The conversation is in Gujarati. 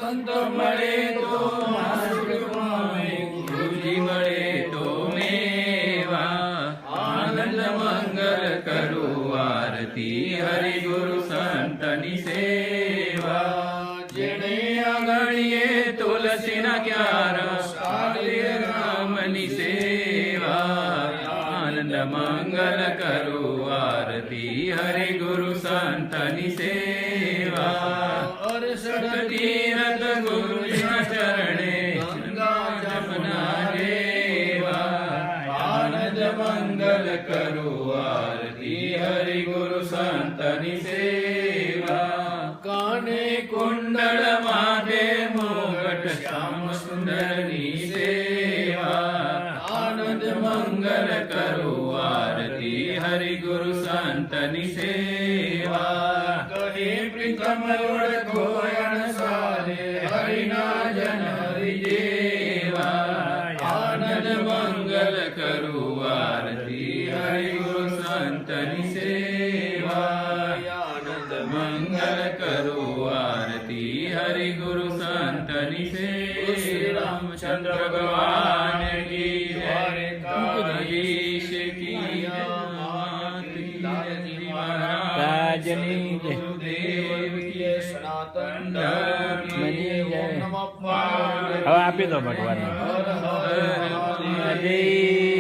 સંત મળે તો માર્ગ પામે, ગુરુજી મળે તો મેવા. આનંદ મંગલ કરું આરતી, હરિ ગુરુ સંતની સેવા. જેણે આંગણીએ તુલસીના ક્યાર, સાલે રામની સેવા. આનંદ મંગલ કરું આરતી, હરિ ગુરુ સંતની સેવા. અરસઠ તીરથ ગુરુજીના ચરણે, ગંગા જમના દેવા. આનંદ મંગલ કરું આરતી, હરિ ગુરુ સંતની સેવા. કાને કુંડળ માથે મુગટ, શ્યામ સુંદરની સેવા. આનંદ મંગલ કરું આરતી, હરિ ગુરુ સંતની સેવા. કહે પ્રીતમ ઓળખો અણસારે, હરિના જન હરિદેવા. આનંદ મંગલ કરું આરતી, હરિ ગુરુ સંતની સેવા. આનંદ મંગલ કરું આરતી, હરિ ગુરુ સંતની સેવા. શ્રી રામચંદ્ર ભગવાન કી જય, દ્વારકાધીશ કી જય, રાજની જય, ગુરુદેવ કી સનાતન ધર્મની જય. હવે આપી દો ભગવાન. હર હર મહાદેવ.